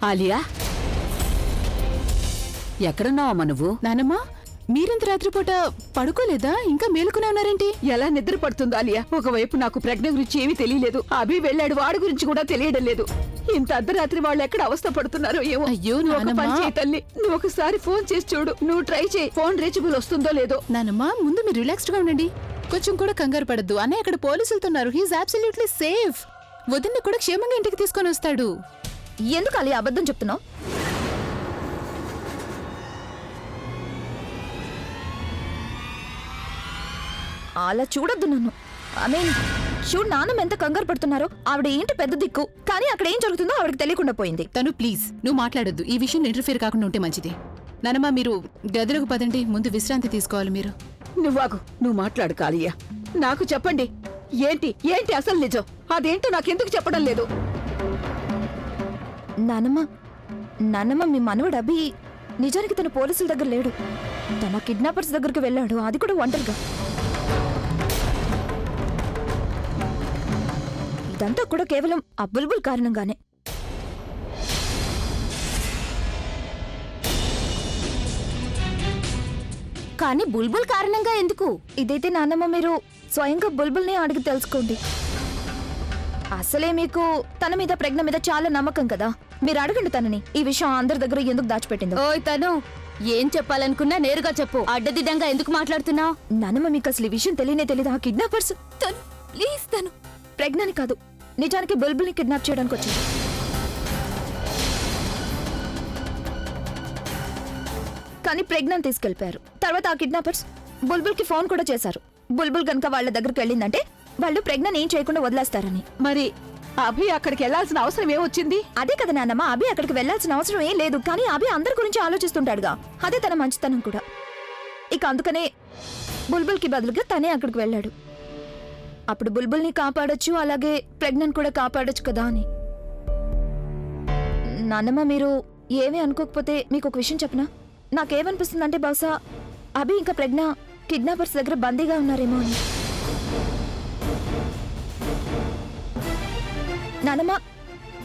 ఆలియా, ఎక్కడున్నావమ్మా నువ్వు? నానమ్మా, మీరింత రాత్రిపూట పడుకోలేదా? ఇంకా మేలుకునే ఉన్నారేంటి? ఎలా నిద్ర పడుతుంది ఆలియా? ఒకవైపు నాకు ప్రజ్ఞ గురించి ఏమీ తెలియలేదు, అభి వెళ్ళాడు, వాడి గురించి కూడా తెలియడం లేదు. ఇంత అర్ధరాత్రి వాళ్ళు ఎక్కడ అవస్థ పడుతున్నారో ఏమో. అయ్యో నువ్వు ఒక నానమ్మా. పని చేయి తల్లి, నువ్వు ఒకసారి ఫోన్ చేసి చూడు. నువ్వు ట్రై చేయి, ఫోన్ రీచబుల్ వస్తుందో లేదో. నానమ్మా, ముందు మీరు రిలాక్స్డ్ గా ఉండండి. కొంచెం కూడా కంగారు పడద్దు. అన్నయ్య అక్కడ పోలీసులతో ఉన్నారు. He's absolutely safe. వదిన్ని కూడా క్షేమంగా ఇంటికి తీసుకొని వస్తాడు. ఎందుకు అలా అబద్ధం చెప్తున్నావు? అలా చూడొద్దు నన్ను. చూడు, నాన్నమ్మ ఎంత కంగారు పడుతున్నారో. ఆవిడ ఏంటి పెద్ద దిక్కు, కానీ అక్కడ ఏం జరుగుతుందో ఆవిడకి తెలియకుండా పోయింది. తను ప్లీజ్ నువ్వు మాట్లాడొద్దు. ఈ విషయంలో ఇంటర్ఫియర్ కాకుండా ఉంటే మంచిది. నానమ్మ, మీరు గదిలోకి పదండి. ముందు విశ్రాంతి తీసుకోవాలి మీరు. నువ్వు మాట్లాడు కాలియా. నాకు చెప్పండి, ఏంటి అసలు నిజం? అదేంటో నాకెందుకు చెప్పడం లేదు? నాన్నమ్మ, మీ మనవడు అభి నిజానికి తన పోలీసుల దగ్గర లేడు. తన కిడ్నాపర్స్ దగ్గరికి వెళ్ళాడు, అది కూడా ఒంటరిగా. ఇదంతా కూడా కేవలం ఆ బుల్బుల్ కారణంగానే. కానీ బుల్బుల్ కారణంగా ఎందుకు? ఇదైతే నాన్నమ్మ మీరు స్వయంగా బుల్బుల్ని అడిగి తెలుసుకోండి. అసలే మీకు తన మీద ప్రజ్ఞ మీద చాలా నమ్మకం కదా. మీరు అడగండి తనని ఈ విషయం అందరి దగ్గర ఎందుకు దాచిపెట్టిందో. ఓయ్ తను, ఏం చెప్పాలనుకున్నా నేరుగా చెప్పు. అడ్డదిడ్డంగా ఎందుకు మాట్లాడుతున్నావు? నాన్నమ్మ, మీకు అసలు ఈ విషయం తెలియదు. ఆ కిడ్నాపర్స్ ప్లీజ్ తను ప్రజ్ఞని కాదు, నిజానికి బుల్బుల్ని కిడ్నాప్ చేయడానికి వచ్చాడు. కానీ ప్రజ్ఞని తీసుకెళ్లిపోయారు. తర్వాత ఆ కిడ్నాపర్స్ బుల్బుల్ కి ఫోన్ కూడా చేశారు. బుల్బుల్ కనుక వాళ్ళ దగ్గరికి వెళ్ళిందంటే వాళ్ళు ప్రజ్ఞని ఏం చేయకుండా వదిలేస్తారని. మరి అభి అక్కడికి వెళ్లాల్సిన అవసరం ఏమొచ్చింది? అదే కదా నాన్నమ్మ, అభి అక్కడికి వెళ్లాల్సిన అవసరం ఏం లేదు. కానీ అభి అందరి గురించి ఆలోచిస్తుంటాడుగా, అదే తన మంచితనం కూడా. ఇక అందుకనే బుల్బుల్ కి బదులుగా తనే అక్కడికి వెళ్ళాడు. అప్పుడు బుల్బుల్ని కాపాడొచ్చు, అలాగే ప్రజ్ఞని కూడా కాపాడొచ్చు కదా అని. నాన్నమ్మ, మీరు ఏమీ అనుకోకపోతే మీకు ఒక విషయం చెప్పనా? నాకేమనిపిస్తుందంటే బహుశా అభి ఇంకా ప్రజ్ఞ కిడ్నాపర్స్ దగ్గర బందీగా ఉన్నారేమో అని. నానమ్మ,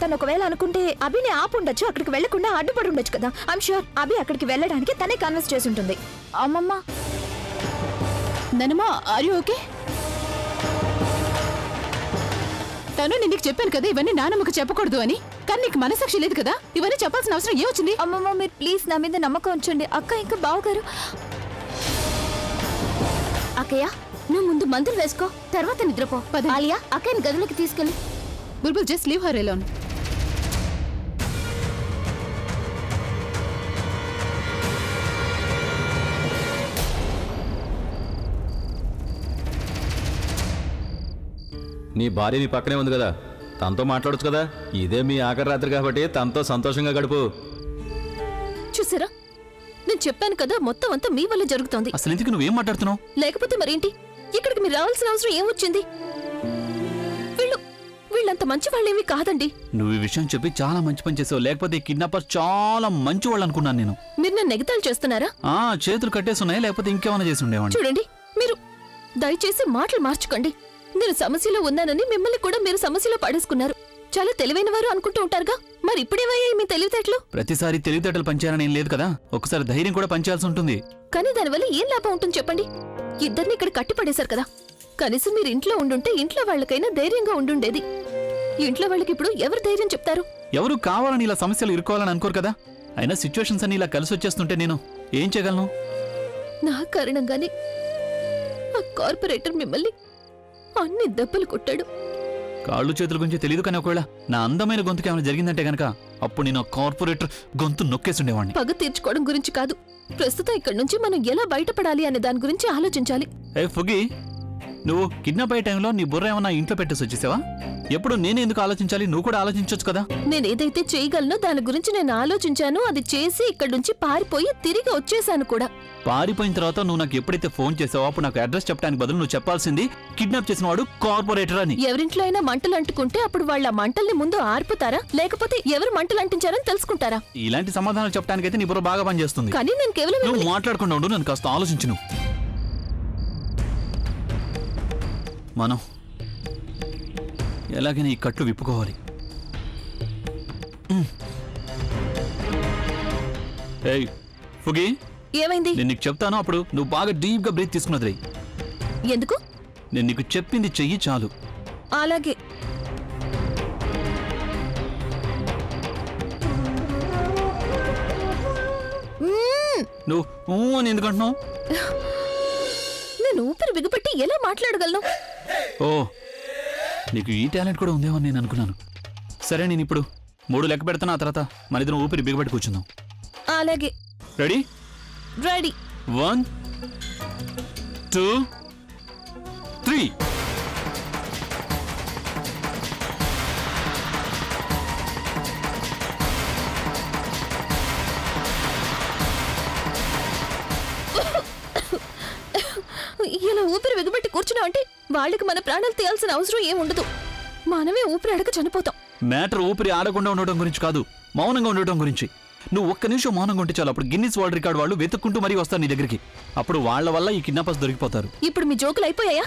తను ఒకవేళ అనుకుంటే అభిని ఆపుండొచ్చు, అక్కడికి వెళ్లకుండా అడ్డుపడి ఉండొచ్చు కదా. ఐమ్ ష్యూర్ అభి అక్కడికి వెళ్ళడానికి తనే కన్విన్స్ చేసి ఉంటుంది. అమ్మమ్మ, నానమ్మ, ఆర్ యు ఓకే? తను నేను నీకు చెప్పాను కదా ఇవన్నీ నానమ్మకు చెప్పకూడదు అని. కానీ నీకు మనసాక్షి లేదు కదా, ఇవన్నీ చెప్పాల్సిన అవసరం ఏమొచ్చింది? అమ్మమ్మ, మీరు ప్లీజ్ నా మీద నమ్మకం ఉంచండి. అక్క ఇంకా బావగారు. అక్కయ్య, నువ్వు ముందు మందులు వేసుకో, తర్వాత నిద్రపో. ఆలియా, అక్కయ్యని గదిలోకి తీసుకెళ్ళి. బుల్బుల్, జస్ట్ లీవ్ హర్ అలోన్. నీ భార్య నీ పక్కనే ఉంది కదా, తనతో మాట్లాడొచ్చు కదా. ఇదే మీ ఆఖరి రాత్రి కాబట్టి తనతో సంతోషంగా గడుపు. చూసారా, నేను చెప్పాను కదా, మొత్తం అంతా మీ వల్ల జరుగుతోంది. అసలు ఎందుకు నువ్వేం మాట్లాడుతున్నావు? లేకపోతే మరేంటి, ఇక్కడికి మీరు రావాల్సిన అవసరం ఏమొచ్చింది? వీళ్ళంత మంచి వాళ్ళేమీ కాదండి. నువ్వు ఈ విషయం చెప్పి చాలా మంచి పని చేసావు. లేకపోతే కిడ్నాపర్ చాలా మంచి వాళ్ళు అనుకున్నాను నేను. మీరు నన్ను ఎగతాళి చేస్తున్నారా? చేతులు కట్టేస్తున్నాయి, లేకపోతే ఇంకేమైనా చేసి ఉండేవాడిని. చూడండి, మీరు దయచేసి మాటలు మార్చుకోండి. నేను సమస్యలో ఉన్నానని మిమ్మల్ని కూడా మీరు సమస్యలో పడేసుకున్నారు. చాలా తెలివైన వారు అనుకుంటూ ఉంటారుగా, మరి ఇప్పుడేమయ్యాయి మీ తెలివితేటలు? ప్రతిసారి తెలివితేటలు పంచాలని ఏం లేదు కదా, ఒకసారి ధైర్యం కూడా పంచాల్సి ఉంటుంది. కానీ దానివల్ల ఏం లాభం ఉంటుంది చెప్పండి? ఇద్దరిని ఇక్కడ కట్టిపడేశారు కదా. కనీసం మీరు ఇంట్లో ఉండుంటే ఇంట్లో వాళ్ళకైనా ధైర్యంగా ఉండుండేది. ఇంట్లో వాళ్ళకి ఇప్పుడు ఎవరు ధైర్యం చెప్తారు? ఎవరు కావాలని ఇలా సమస్యలు ఇరుకోవాలని అనుకోరు కదా. అయినా సిచ్యువేషన్స్ అన్ని ఇలా కలిసి వచ్చేస్తుంటే నేను ఏం చేయగలను? నా కారణంగానే ఆ కార్పొరేటర్ మిమ్మల్ని అన్ని దెబ్బలు కొట్టాడు. కాళ్ళు చేతుల గురించి తెలియదు, కానీ ఒకవేళ నా అందమైన గొంతుకి ఏమైనా జరిగిందంటే గనక అప్పుడు నేను కార్పొరేటర్ గొంతు నొక్కేసుండేవాడిని. పగ తీర్చుకోవడం గురించి కాదు, ప్రస్తుతం ఇక్కడి నుంచి మనం ఎలా బయటపడాలి అనే దాని గురించి ఆలోచించాలి. ఫుగి, నువ్వు కిడ్నాప్ అయ్యే టైంలో నీ బుర్ర ఏమన్నా ఇంట్లో పెట్టేసి వచ్చేసావా? ఎప్పుడు నేనే ఎందుకు ఆలోచించాలి? నువ్వు కూడా ఆలోచించొచ్చు కదా. నేనేదైతే చేయగలనో దాని గురించి నేను ఆలోచించాను, అది చేసి ఇక్కడి నుంచి పారిపోయి తిరిగి వచ్చేసాను కూడా. పారిపోయిన తర్వాత నువ్వు నాకు ఎప్పుడైతే ఫోన్ చేసావో అప్పుడు నాకు అడ్రస్ చెప్పడానికి బదులు నువ్వు చెప్పాల్సింది కిడ్నాప్ చేసిన వాడు కార్పొరేటర్ అని. ఎవరింట్లో అయినా మంటలు అంటుకుంటే అప్పుడు వాళ్ళ మంటల్ని ముందు ఆర్పుతారా, లేకపోతే ఎవరు మంటలు అంటించారని తెలుసుకుంటారా? ఇలాంటి సమాధానాలు చెప్పడానికైతే నీ బుర్ర బాగా పనిచేస్తుంది. కానీ నేను కేవలం నువ్వు మాట్లాడకుండా ఉండు, నన్ను కాస్త ఆలోచించు. మనం ఎలాగైనా ఈ కట్లు విప్పుకోవాలి. ఏయ్ ఫుగి, ఏమైంది? నేను నీకు చెప్తాను, అప్పుడు నువ్వు బాగా డీప్గా బ్రీత్ తీసుకున్నది. ఎందుకు? నేను నీకు చెప్పింది చెయ్యి చాలు. అలాగే. నువ్వు అని ఎందుకంటున్నావు? నేను ఊపిరి బిగుపెట్టి ఎలా మాట్లాడగలను? ఓ, నీకు ఈ టాలెంట్ కూడా ఉందేమో నేను అనుకున్నాను. సరే, నేను ఇప్పుడు 3 లెక్క పెడతాను, ఆ తర్వాత మన ఇద్దరం ఊపిరి బిగబెట్టి కూర్చుందాం. అలాగే. రెడీ? రెడీ. 1 2 3. ఇలా ఊపిరి బిగుపెట్టి కూర్చున్నావు అంటే వాళ్ళకి మన ప్రాణాలు తీయాల్సిన అవసరం ఏముండదు. మనమే ఊపిరి అడగ చనిపోతాం. మ్యాటర్ ఊపిరి ఆడకుండా ఉండటం గురించి కాదు, మౌనంగా ఉండటం గురించి. నువ్వు ఒక్క నిమిషం మౌనంగా ఉంటే చాలు, అప్పుడు గిన్నిస్ వరల్డ్ రికార్డ్ వాళ్ళు వెతుక్కుంటూ మరీ వస్తారు నీ దగ్గరికి. అప్పుడు వాళ్ళ వల్ల ఈ కిడ్నాపర్స్ దొరికిపోతారు. ఇప్పుడు మీ జోకులు అయిపోయాయా?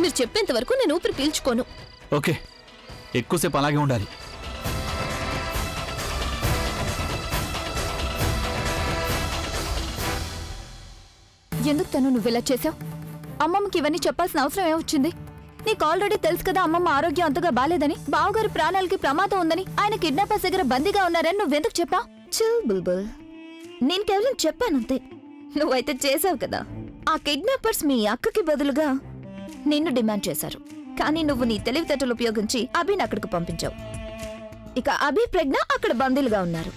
మీరు చెప్పేంత వరకు నేను ఊపిరి పీల్చుకోను. ఓకే, ఎక్కువసేపు అలాగే ఉండాలి. ఎందుకు తను నువ్వు ఇలా చేసావు? అమ్మమ్మకి ఇవన్నీ చెప్పాల్సిన అవసరం ఏమొచ్చింది? నీకు ఆల్రెడీ తెలుసు కదా అమ్మమ్మ ఆరోగ్యం అంతగా బాలేదని, బావగారి ప్రాణాలకి ప్రమాదం ఉందని, ఆయన కిడ్నాపర్స్ దగ్గర బందీగా ఉన్నారని నువ్వెందుకు చెప్పావు? చిల్ బుల్బుల్, నేను కేవలం చెప్పానంతే. నువ్వైతే చేసావు కదా. ఆ కిడ్నాపర్స్ మీ అక్కకి బదులుగా నిన్ను డిమాండ్ చేశారు, కానీ నువ్వు నీ తెలివితేటలు ఉపయోగించి అభిని అక్కడికి పంపించావు. ఇక అభి ప్రజ్ఞ అక్కడ బందీలుగా ఉన్నారు.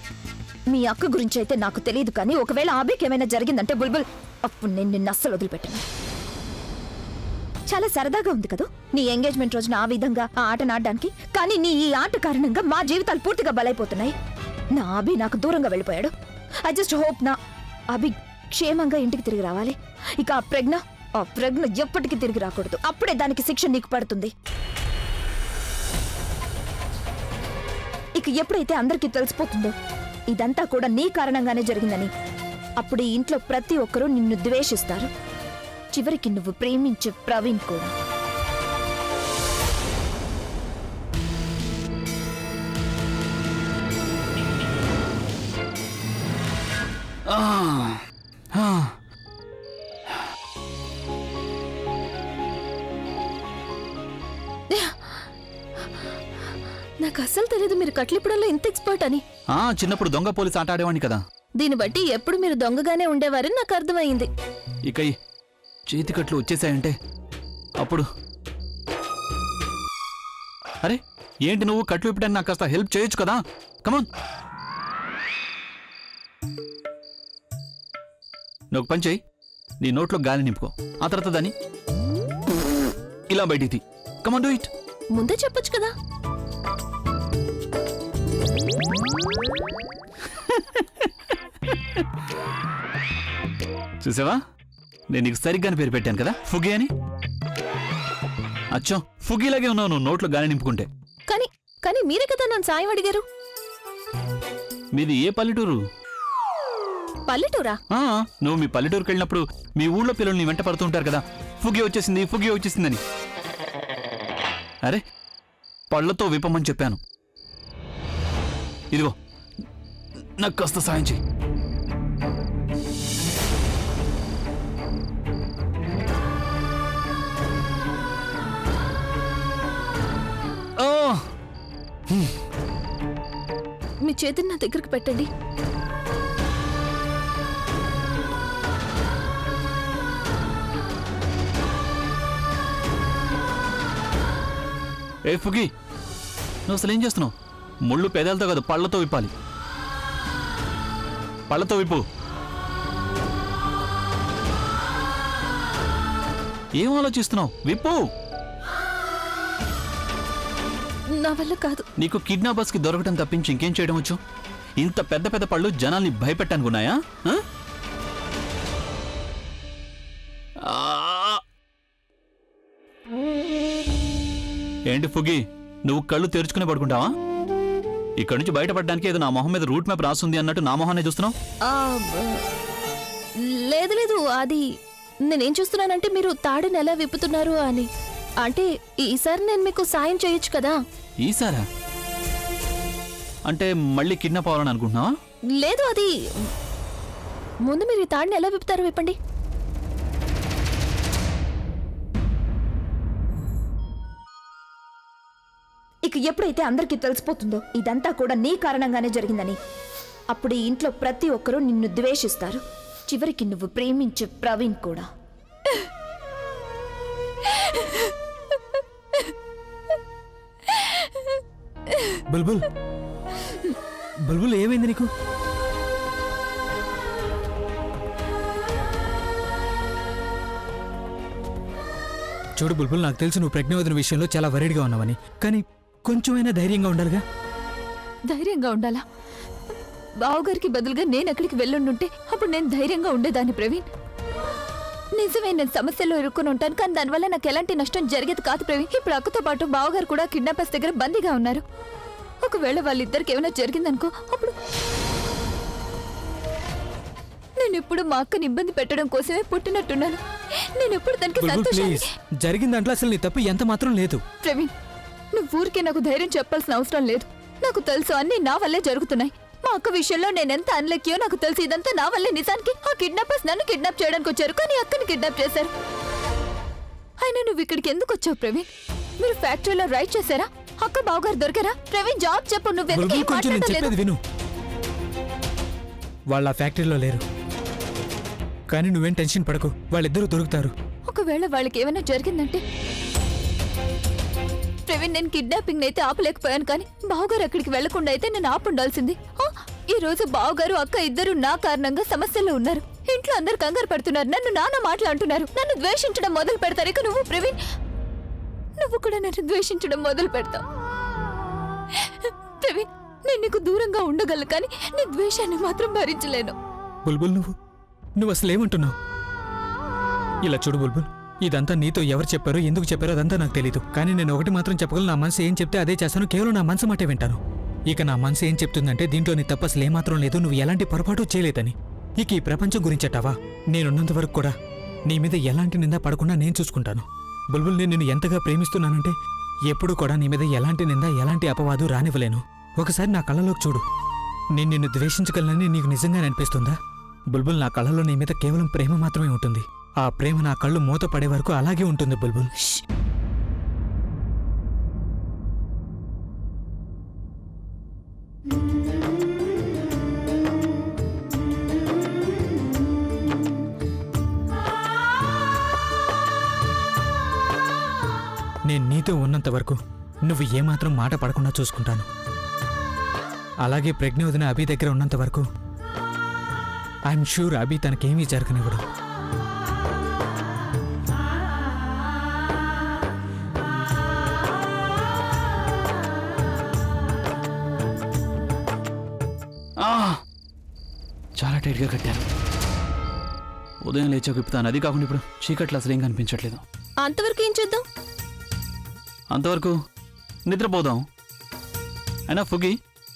మీ అక్క గురించి అయితే నాకు తెలియదు, కానీ ఒకవేళ అభికి ఏమైనా జరిగిందంటే బుల్బుల్, అప్పుడు నేను నిన్ను అస్సలు వదిలిపెట్టను. చాలా సరదాగా ఉంది కదా నీ ఎంగేజ్మెంట్ రోజున ఆ విధంగా ఆ ఆట నాడడానికి, కానీ నీ ఈ ఆట కారణంగా మా జీవితాలు పూర్తిగా బలైపోతున్నాయి. నా అభి నాకు దూరంగా వెళ్ళిపోయాడు. ఐ జస్ట్ హోప్ నా అభి క్షేమంగా ఇంటికి తిరిగి రావాలి. ఇక ఆ ప్రజ్ఞ ఎప్పటికీ తిరిగి రాకూడదు. అప్పుడే దానికి శిక్ష నీకు పడుతుంది. ఇక ఎప్పుడైతే అందరికీ తెలిసిపోతుందో ఇదంతా కూడా నీ కారణంగానే జరిగిందని, అప్పుడు ఈ ఇంట్లో ప్రతి ఒక్కరూ నిన్ను ద్వేషిస్తారు. చివరికి నువ్వు ప్రేమించే ప్రవీణ్ కూడా. నాకు అస్సలు తెలియదు మీరు కట్లిప్పుడంలో ఇంత ఎక్స్పర్ట్ అని. చిన్నప్పుడు దొంగ పోలీస్ ఆట ఆడేవాడిని కదా. దీన్ని బట్టి ఎప్పుడు మీరు దొంగగానే ఉండేవారని నాకు అర్థమైంది. ఇక ఈ చేతికట్లు వచ్చేసాయంటే అప్పుడు అరే ఏంటి నువ్వు కట్లు విప్పడానికి నాకు కాస్త హెల్ప్ చేయొచ్చు కదా. కమాన్, నువ్వు పని చేయి, నీ నోట్లో గాలి నింపుకో, ఆ తర్వాత దాన్ని ఇలా బయటికి తీ. కమాన్, డూ ఇట్. ముందే చెప్పొచ్చు కదా. చూసావా, నేను నీకు సరిగ్గానే పేరు పెట్టాను కదా, ఫుగి అని. అచ్చం ఫుగిలాగే ఉన్నావు నువ్వు నోట్లో గాలి నింపుకుంటే. కానీ మీరే కదా నన్ను సాయం అడిగారు. మీది ఏ పల్లెటూరు? పల్లెటూరా? నువ్వు మీ పల్లెటూరుకి వెళ్ళినప్పుడు మీ ఊళ్ళో పిల్లలు నీ వెంట పడుతుంటారు కదా, ఫుగి వచ్చేసిందని. అరే పళ్ళతో విప్పమని చెప్పాను. ఇదిగో నాకు కాస్త సాయం చెయ్యి. మీ చేతిని నా దగ్గరికి పెట్టండి. ఏ ఫుగి, నువ్వు అసలు ఏం చేస్తున్నావు? ముళ్ళు పెదాలతో కాదు, పళ్ళతో విప్పాలి. పళ్ళతో విప్పు. ఏం ఆలోచిస్తున్నావు? విప్పు. నా వల్ల కాదు. నీకు కిడ్నాపర్స్ కి దొరకటం తప్పించి ఇంకేం చేయడం వచ్చు? ఇంత పెద్ద పెద్ద పళ్ళు జనాల్ని భయపెట్టానుకున్నాయా? ఏంటి ఫుగి, నువ్వు కళ్ళు తెరుచుకునే పడుకుంటావా? ఇక్కడి నుంచి బయటపడడానికి ఏదో నా మొహం మీద రూట్ మ్యాప్ రాస్తుంది అన్నట్టు నా మొహాన్ని చూస్తున్నావు. లేదు, అది నేనేం చూస్తున్నానంటే మీరు తాడుని ఎలా విప్పుతున్నారు అని. అంటే ఈసారి నేను మీకు సాయం చేయొచ్చు కదా. ఈసారా? అంటే మళ్ళీ కిడ్నాప్ అవ్వాలని అనుకుంటున్నావా? లేదు, అది ముందు మీరు ఈ తాడిని ఎలా విప్పుతారో విప్పండి. ఇక ఎప్పుడైతే అందరికీ తెలిసిపోతుందో ఇదంతా కూడా నీ కారణంగానే జరిగిందని, అప్పుడు ఈ ఇంట్లో ప్రతి ఒక్కరూ నిన్ను ద్వేషిస్తారు. చివరికి నువ్వు ప్రేమించే ప్రవీణ్ కూడా. బుల్బుల్ బుల్బుల్ ఏమైంది నీకు? చూడు బుల్బుల్, నాకు తెలుసు నువ్వు ప్రజ్ఞావదన విషయంలో చాలా వరీడ్గా ఉన్నావని, కానీ కొంచెమైనా ధైర్యంగా ఉండాలిగా. ధైర్యంగా ఉండాలా? బావగారికి బదులుగా నేను ఎక్కడికి వెళ్ళుండుంటే అప్పుడు నేను ధైర్యంగా ఉండేదాన్ని ప్రవీణ్. నిజమే, నేను సమస్యల్లో ఇరుక్కుని ఉంటాను, కానీ దానివల్ల నాకు ఎలాంటి నష్టం జరిగేది కాదు ప్రవీణ్. ఇప్పుడు అక్కతో పాటు బావగారు కూడా కిడ్నాపర్స్ దగ్గర బందీగా ఉన్నారు. ఒకవేళ వాళ్ళిద్దరికి ఏమైనా జరిగిందనుకో, అప్పుడు నేను ఇప్పుడు మా అక్కని ఇబ్బంది పెట్టడం కోసమే పుట్టినట్టున్నాను. నేను ఎప్పుడు దానికి బుల్బుల్ సంతోషాన్ని... ప్లీజ్, జరిగిన దాంట్లో అసలు నీ తప్పు ఎంత మాత్రం లేదు. ప్రవీణ్, నువ్వు ఊరికే నాకు ధైర్యం చెప్పాల్సిన అవసరం లేదు. నాకు తెలుసు అన్నీ నా వల్లే జరుగుతున్నాయి. మా అక్క విషయంలో నేనెంత అన్లెక్కియో నాకు తెలుసు. ఇదంతా నా వల్లే. నిజానికి ఆ కిడ్నాపర్స్ నన్ను కిడ్నాప్ చేయడానికి వచ్చారు, కానీ అక్కని కిడ్నాప్ చేశారు. అయినా నువ్వు ఇక్కడికి ఎందుకు వచ్చావు ప్రవీణ్? మీరు ఫ్యాక్టరీలో రైడ్ చేశారా? అక్క బావగారు దొరికారా? ప్రవీణ్ జాబ్ చెప్పు. నువ్వెందుకు బుల్బుల్, ఏం కొంచెం నేను మాట్లాడలేదు? చెప్పేది విను. వాళ్ళ ఫ్యాక్టరీలో లేరు, కానీ నువ్వేం టెన్షన్ పడకు, వాళ్ళిద్దరూ దొరుకుతారు. ఒకవేళ వాళ్ళకి ఏమైనా జరిగిందంటే? ప్రవీణ్, నేను కిడ్నాపింగ్ అయితే ఆపలేకపోయాను, కానీ బావగారు అక్కడికి వెళ్లకుండా అయితే నేను ఆపుండాల్సింది. ఈ రోజు బావగారు అక్క ఇద్దరు నా కారణంగా సమస్యలో ఉన్నారు. ఇంట్లో అందరు కంగారు పడుతున్నారు, నన్ను నాన్న మాట్లాడుతున్నారు, నన్ను ద్వేషించడం మొదలు పెడతారు. ఇక నువ్వు ప్రవీణ్, నువ్వు కూడా నన్ను ద్వేషించడం మొదలు పెడతావు. ప్రవీణ్, నేను నీకు దూరంగా ఉండగలను, కానీ నీ ద్వేషాన్ని మాత్రం భరించలేను. బుల్బుల్, నువ్వు అసలు ఏమంటున్నావు? ఇలా చూడు బుల్బుల్, ఇదంతా నీతో ఎవరు చెప్పారో ఎందుకు చెప్పారో అదంతా నాకు తెలీదు, కానీ నేను ఒకటి మాత్రం చెప్పగలను. నా మనసు ఏం చెప్తే అదే చేస్తాను. కేవలం నా మనసు మాటే వింటాను. ఇక నా మనసు ఏం చెప్తుందంటే దీంట్లో నీ తప్పు అసలు ఏమాత్రం లేదు, నువ్వు ఎలాంటి పొరపాటు చేయలేదని. ఇక ఈ ప్రపంచం గురించటావా, నేనున్నంత వరకు కూడా నీ మీద ఎలాంటి నింద పడకుండా నేను చూసుకుంటాను. బుల్బుల్, నేను నిన్ను ఎంతగా ప్రేమిస్తున్నానంటే ఎప్పుడు కూడా నీ మీద ఎలాంటి నింద ఎలాంటి అపవాదు రానివ్వలేను. ఒకసారి నా కళ్ళలోకి చూడు. నేను నిన్ను ద్వేషించగలనని నీకు నిజంగా అనిపిస్తుందా? బుల్బుల్, నా కళ్ళలో నీ మీద కేవలం ప్రేమ మాత్రమే ఉంటుంది. ఆ ప్రేమ నా కళ్ళు మూత పడే వరకు అలాగే ఉంటుంది బుల్బుల్. నేను నీతో ఉన్నంత వరకు నువ్వు ఏమాత్రం మాట పడకుండా చూసుకుంటాను. అలాగే ప్రజ్ఞ వదిన అభి దగ్గర ఉన్నంత వరకు ఐఎమ్ షూర్ అభి తనకేమీ జరగనివ్వడు. చాలా టైట్గా కట్టారు. ఉదయం లేచాక విప్పుతాను. అది కాకుండా ఇప్పుడు చీకట్లో అసలు ఏం కనిపించట్లేదు. అంతవరకు ఏం చేద్దాం? అంతవరకు నిద్రపోదాం. అయినా ఫుగి,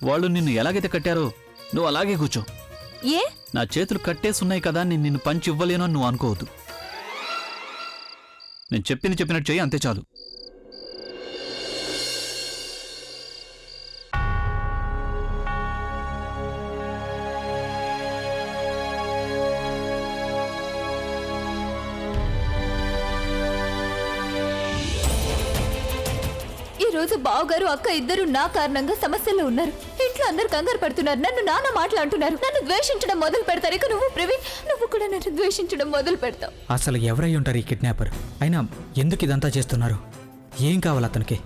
వాళ్ళు నిన్ను ఎలాగైతే కట్టారో నువ్వు అలాగే కూర్చో. ఏ? నా చేతులు కట్టేసున్నాయి కదా, నేను నిన్ను పంచి ఇవ్వలేను అని నువ్వు అనుకోవద్దు. నేను చెప్పినట్టు చెయ్యి, అంతే చాలు. ఈ రోజు బావగారు అక్క ఇద్దరు నా కారణంగా సమస్యలో ఉన్నారు. ఇంట్లో అందరు కంగారు పడుతున్నారు, నన్ను నాన్న మాట్లాడుతున్నారు, నన్ను ద్వేషించడం మొదలు పెడతారు. ఇక నువ్వు ప్రవీణ్, నువ్వు కూడా నన్ను ద్వేషించడం మొదలు పెడతావు. అసలు ఎవరై ఉంటారు ఈ కిడ్నాపర్? అయినా ఎందుకు ఇదంతా చేస్తున్నారు? ఏం కావాలి అతనికి?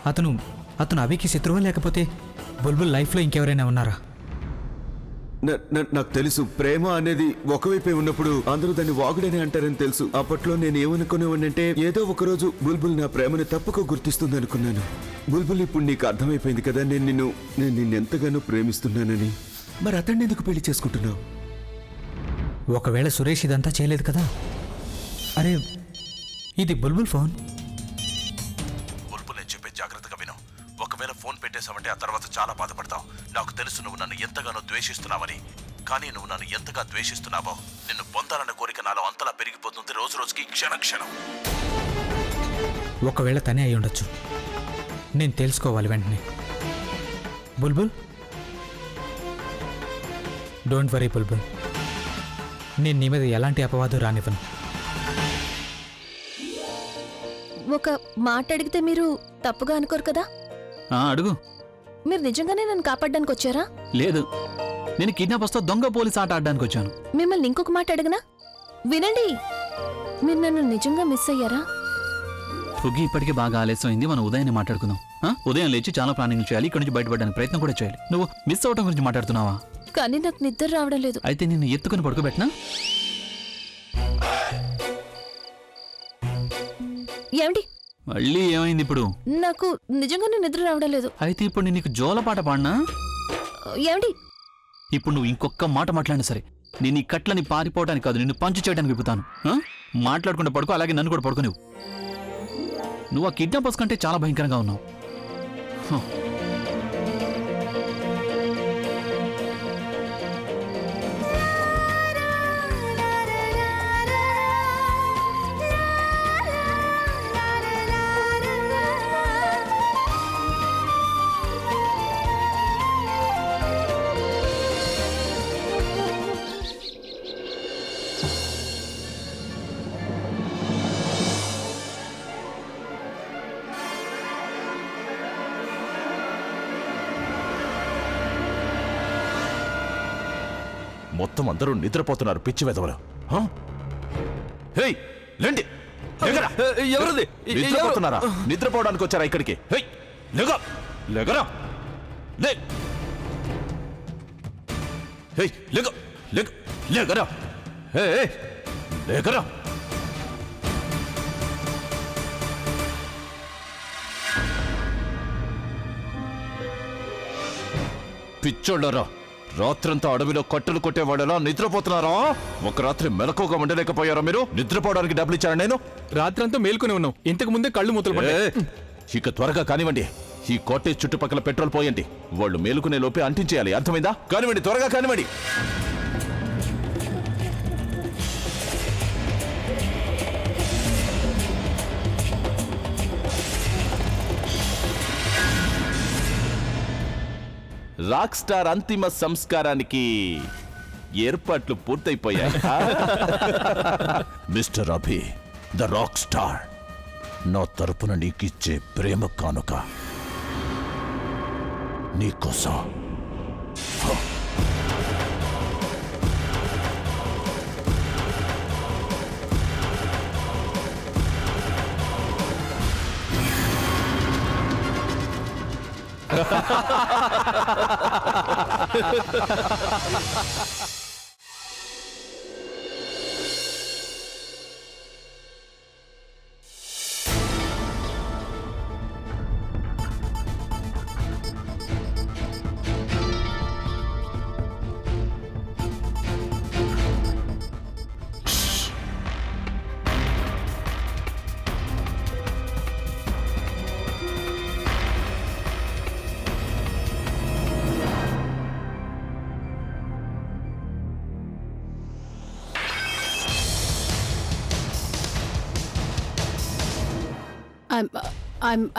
అతను అభికి శత్రువా, లేకపోతే బుల్బుల్ లైఫ్లో ఇంకెవరైనా ఉన్నారా? నాకు తెలుసు, ప్రేమ అనేది ఒకవైపే ఉన్నప్పుడు అందరూ దాన్ని వాగుడని అంటారని తెలుసు. అప్పట్లో నేను ఏమనుకునేవాడినంటే ఏదో ఒకరోజు బుల్బుల్ నా ప్రేమని తప్పక గుర్తిస్తుంది అనుకున్నాను. బుల్బుల్, ఇప్పుడు నీకు అర్థమైపోయింది కదా నేను నిన్నెంతగానో ప్రేమిస్తున్నానని. మరి అతన్ని ఎందుకు పెళ్లి చేసుకుంటున్నావు? ఒకవేళ సురేష్ ఇదంతా చేయలేదు కదా? అరే, ఇది బుల్బుల్ ఫోన్. బుల్బుల్, నేను చెప్పే జాగ్రత్తగా విను. ఒకవేళ ఫోన్ పెట్టేశావంటే ఆ తర్వాత చాలా బాధపడతావు. నాకు తెలుసు నువ్వు నన్ను ఎంతగానో ద్వేషిస్తున్నావని, కానీ నువ్వు నన్ను ఎంతగా ద్వేషిస్తున్నావో నిన్ను పొందాలన్న కోరిక నాలో అంతలా పెరిగిపోతుంది రోజు రోజుకి, క్షణం. ఒకవేళ తనే అయి ఉండొచ్చు. నేను తెలుసుకోవాలి వెంటనే. బుల్బుల్, డోంట్ వరీ బుల్బుల్, నేను నీ మీద ఎలాంటి అపవాదం రానివ్వను. ఒక మాట అడిగితే మీరు తప్పుగా అనుకోరు కదా? అడుగు. మీరు నిజంగానే నన్ను కాపాడడానికి వచ్చారా? లేదు, నేను కిడ్నాపర్స్తో దొంగ పోలీస్ ఆట ఆడడానికి వచ్చాను. మిమ్మల్ని ఇంకొక మాట అడగనా? వినండి, మీరు నన్ను నిజంగా మిస్ అయ్యారా? ఫుగ్గి ఇప్పటికే బాగా ఆలస్యమైంది, మనం ఉదయాన్నే మాట్లాడుకుందాం. ఉదయం లేచి చాలా ప్లానింగ్ చేయాలి, ఇక్కడ నుంచి బయటపడడానికి ప్రయత్నం కూడా చేయాలి. నువ్వు మిస్ అవటం గురించి మాట్లాడుతున్నావా? కానీ నాకు నిద్ర రావడం లేదు. అయితే నిన్ను ఎత్తుకుని పడుకోబెట్టినా? ఏమండి, మళ్ళీ ఏమైంది ఇప్పుడు? నాకు నిజంగానే నిద్ర రావడం లేదు. అయితే ఇప్పుడు నేను నీకు జోలపాట పాడినా? ఏమండి, ఇప్పుడు నువ్వు ఇంకొక మాట మాట్లాడినా సరే నేను ఈ కట్లని పారిపోవడానికి కాదు, నిన్ను పంచు చేయడానికి విప్పుతాను. మాట్లాడకుండా పడుకో, అలాగే నన్ను కూడా పడుకో. నువ్వు ఆ కిడ్నాపర్స్ కంటే చాలా భయంకరంగా ఉన్నావు. మొత్తం అందరూ నిద్రపోతున్నారు, పిచ్చి వెదవలు. హేయ్, లేండి. లేగరా. ఎవరిది? నిద్రపోతున్నారా? నిద్రపోవడానికి వచ్చారా ఇక్కడికి? హేయ్, లేగరా. లే. హేయ్, లేగరా. లేగరా. పిచ్చోళ్ళరా, రాత్రంతా అడవిలో కట్టెలు కొట్టేవాడేలా నిద్రపోతున్నారా? ఒక రాత్రి మెలకుగా ఉండలేకపోయారా మీరు? నిద్రపోవడానికి డబ్బులు ఇచ్చారా నేను? రాత్రంతా మేల్కొని ఉన్నాం, ఇంతకు ముందే కళ్ళు మూతలు పడ్డాయి. ఇక త్వరగా కానివ్వండి. ఈ కాటేజ్ చుట్టుపక్కల పెట్రోల్ పోయండి. వాళ్ళు మేలుకునే లోపే అంటించేయాలి, అర్థమైందా? కానివ్వండి, త్వరగా కానివ్వండి. రాక్ స్టార్ అంతిమ సంస్కారానికి ఏర్పాట్లు పూర్తయిపోయాయి. Mister Abhi, the rock star, నా తరపున నీకిచ్చే ప్రేమ కానుక నీకోసం.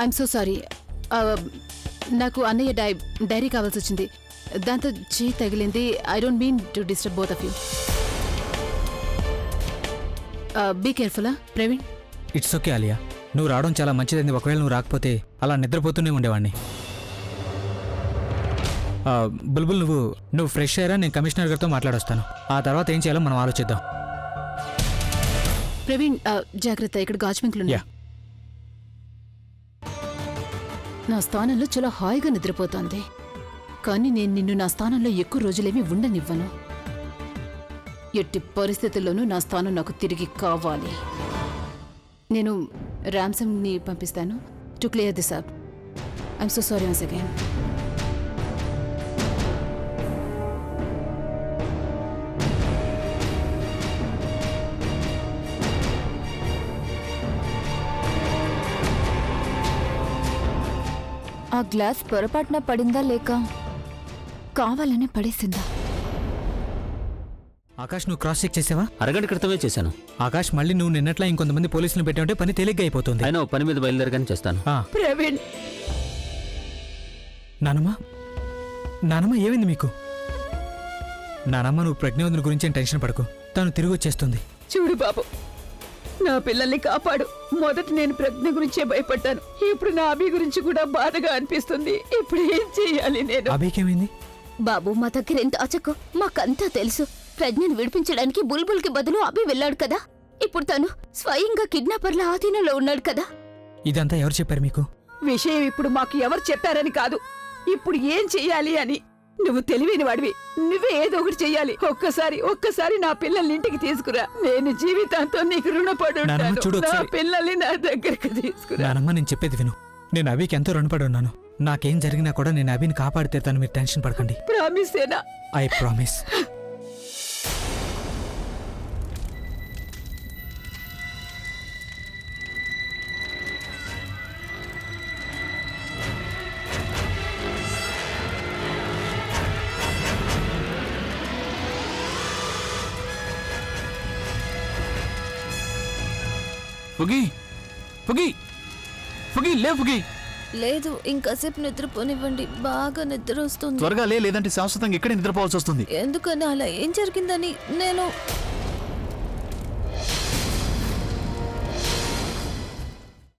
I'm so sorry. నాకు అన్నయ్య డైరీ కావాల్సి వచ్చింది, దాంతో చేయి తగిలింది. I don't mean to disturb both of you. Be careful. Praveen, it's okay Alia, నువ్వు రావడం చాలా మంచిదైంది. ఒకవేళ నువ్వు రాకపోతే అలా నిద్రపోతూనే ఉండేవాడిని. బుల్బుల్, నువ్వు ఫ్రెష్ అయ్యారా? నేను కమిషనర్ గారితో మాట్లాడొస్తాను. ఆ తర్వాత ఏం చేయాలో మనం ఆలోచిద్దాం. ప్రవీణ్ జాగ్రత్త, ఇక్కడ గాజ్మెంట్లు ఉన్నాయి. నా స్థానంలో చాలా హాయిగా నిద్రపోతోంది, కానీ నేను నిన్ను నా స్థానంలో ఎక్కువ రోజులేమీ ఉండనివ్వను. ఎట్టి పరిస్థితుల్లోనూ నా స్థానం నాకు తిరిగి కావాలి. నేను ర్యామ్సమ్ని పంపిస్తాను to clear this up. I'm so sorry once again. ఆ గ్లాస్ పొరపాటున పడిందా లేక కావాలనే పడేసిందా? ఆకాష్, నువ్వు క్రాస్ చెక్ చేసావా? అరగంట క్రితమే చేశాను. ఆకాష్, మళ్ళీ నువ్వు నిన్నట్లా ఇంకొంతమంది పోలీసులు పెట్టావంటే పని తేలిగ్గా అయిపోతుంది. అయినా పని మీద బయలుదేరగానే చేస్తాను. ప్రవీణ్, నానమ్మ ఏమైంది మీకు? నానమ్మ, నువ్వు ప్రజ్ఞావంతుని గురించి టెన్షన్ పడకు. తను తిరిగి వచ్చేస్తుంది. చూడు బాబు, నా పిల్లల్ని కాపాడు. మొదట నేను ప్రజ్ఞ గురించే భయపడ్డాను, ఇప్పుడు నా అభి గురించి కూడా బాధగా అనిపిస్తుంది. ఇప్పుడు ఏం చెయ్యాలి నేను? అభికేమైంది? బాబు, మా దగ్గర ఎంత అచకు మాకంతా తెలుసు. ప్రజ్ఞను విడిపించడానికి బుల్బుల్కి బదులు అభి వెళ్ళాడు కదా. ఇప్పుడు తను స్వయంగా కిడ్నాపర్ల ఆధీనంలో ఉన్నాడు కదా. ఇదంతా ఎవరు చెప్పారు మీకు? విషయం ఇప్పుడు మాకు ఎవరు చెప్పారని కాదు, ఇప్పుడు ఏం చెయ్యాలి అని. నువ్వు తెలివైన వాడివి, నువ్వే ఏదో ఒకటి చెయ్యాలి. ఒక్కసారి నా పిల్లల్ని ఇంటికి తీసుకురా. నేను జీవితాంతో నీకు రుణపడి నానమ్మ, ఉంటాను. చూడు నా ఒకసారి. పిల్లల్ని నా దగ్గరకు తీసుకురా. నానమ్మ, నేను చెప్పేది విను. నేను అభికి ఎంతో రుణపడి ఉన్నాను. నాకేం జరిగినా కూడా నేను అభిని కాపాడితే తను, మీరు టెన్షన్ పడకండి. ప్రామిసేనా? I promise. ఫుగి ఫుగి ఫుగి లే ఫుగి. లేదు, ఇంకాసేపు నిద్రపోనివ్వండి. బాగా నిద్ర వస్తుంది. త్వరగా లేదంటే శాశ్వతంగా ఇక్కడే నిద్రపోవాల్సి వస్తుంది. ఎందుకని అలా ఏం జరిగిందని నేను